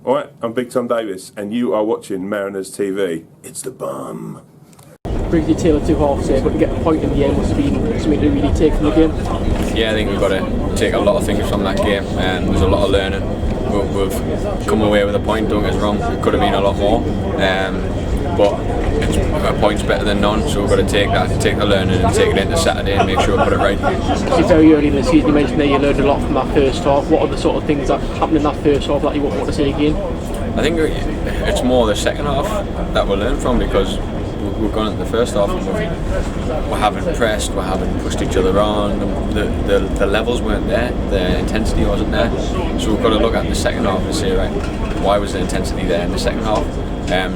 Alright, I'm Big Tom Davis, and you are watching Mariners TV. It's the bum. Briggs, your tale of two halves here, but to get a point in the end must have been something to really take from the game. Yeah, I think we've got to take a lot of things from that game, and there's a lot of learning. We've come away with a point, don't get us wrong, it could have been a lot more, but a point's better than none, so we've got to take the learning and take it into Saturday and make sure we put it right. It's very early in the season, you mentioned that you learned a lot from that first half. What are the sort of things that happened in that first half that you want to see again? I think it's more the second half that we'll learn from, because we've gone into the first half and we haven't pressed, we haven't pushed each other on, the levels weren't there, the intensity wasn't there, so we've got to look at the second half and say, right, why was the intensity there in the second half?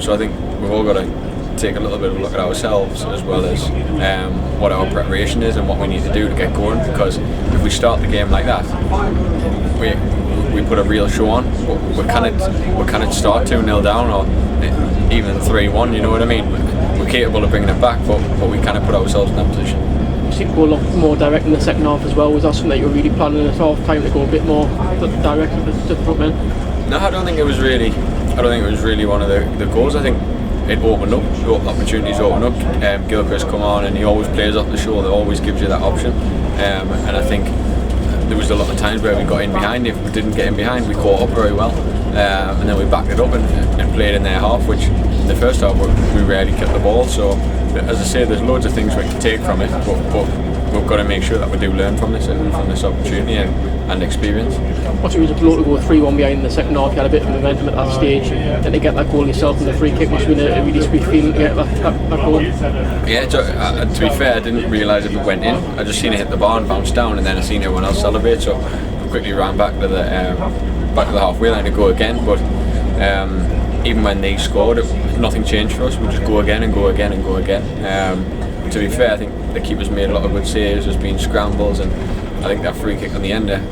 So I think we've all got to take a little bit of a look at ourselves, as well as what our preparation is and what we need to do to get going, because if we start the game like that, we put a real show on, but we can't start 2-0 down or even 3-1, you know what I mean? We're capable of bringing it back, but we kind of put ourselves in that position. You seem to go a lot more direct in the second half as well. Was that something that you were really planning at half time, to go a bit more direct to the front men? No, I don't think it was really one of the goals. I think it opened up, the opportunities opened up. Gilchrist come on and he always plays off the shoulder, always gives you that option, and I think there was a lot of times where we got in behind. If we didn't get in behind, we caught up very well, and then we backed it up and played in their half, which in the first half we rarely kept the ball. So as I say, there's loads of things we can take from it, but we've got to make sure that we do learn from this opportunity and experience. What's it was a blow to go 3-1 behind in the second half? You had a bit of momentum at that stage, and to get that goal yourself and the free kick must have been a really sweet feeling to get that goal. Yeah, to be fair, I didn't realise if it went in. I just seen it hit the bar and bounce down, and then I seen everyone else celebrate. So I quickly ran back to the halfway line to go again. But even when they scored, nothing changed for us. We just go again and go again and go again. To be fair, I think the keepers made a lot of good saves. There's been scrambles, and I think that free kick on the end there,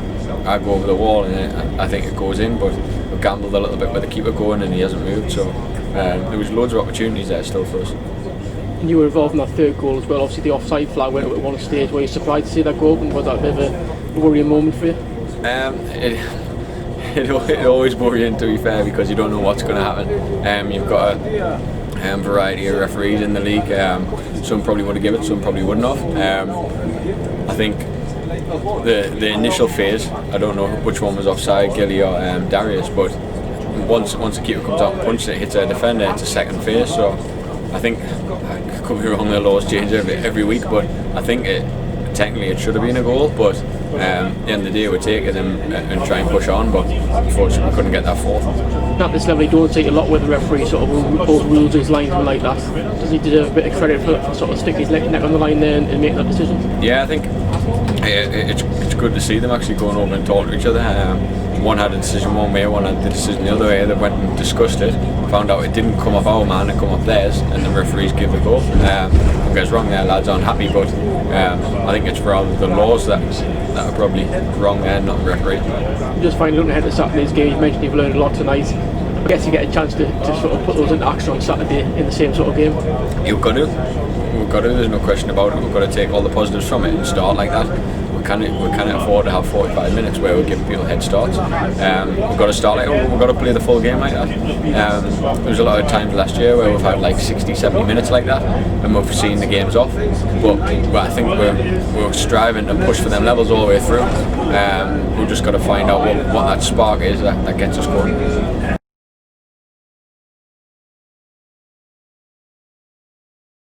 I go over the wall and I think it goes in, but we gambled a little bit with the keeper going and he hasn't moved, so there was loads of opportunities there still for us. And you were involved in that third goal as well. Obviously the offside flag went up at one stage. Were you surprised to see that go up, and was that a bit of a worrying moment for you? It always worrying, to be fair, because you don't know what's going to happen. You've got a variety of referees in the league. Some probably would have given it, some probably wouldn't have. I think the initial phase, I don't know which one was offside, Gilly or Darius, but once the keeper comes out and punches it, hits a defender, it's a second phase. So I think, I could be wrong, the laws change every week, but I think technically it should have been a goal, but at the end of the day we take it and try and push on, but unfortunately we couldn't get that fourth. At this level, you don't see a lot with the referee sort of both rules his linesman like that. Does he deserve a bit of credit for sort of sticking his neck on the line there and make that decision? Yeah, I think it's good to see them actually going over and talking to each other. One had a decision one way, one had the decision the other way. They went and discussed it, found out it didn't come off our man, it come off theirs, and the referees give the goal. Don't get us wrong, there lads aren't happy, but I think it's rather the laws that are probably wrong there, not the referee. Just finally looking ahead to Saturday's game, you mentioned you've learned a lot tonight. I guess you get a chance to sort of put those into action on Saturday in the same sort of game. We've got to, there's no question about it. We've got to take all the positives from it and start like that. We can't afford to have 45 minutes where we're giving people head starts. We've got to start like that. We've got to play the full game like that. There was a lot of times last year where we've had like 60-70 minutes like that and we've seen the games off, but I think we're striving to push for them levels all the way through. We've just got to find out what that spark is that gets us going.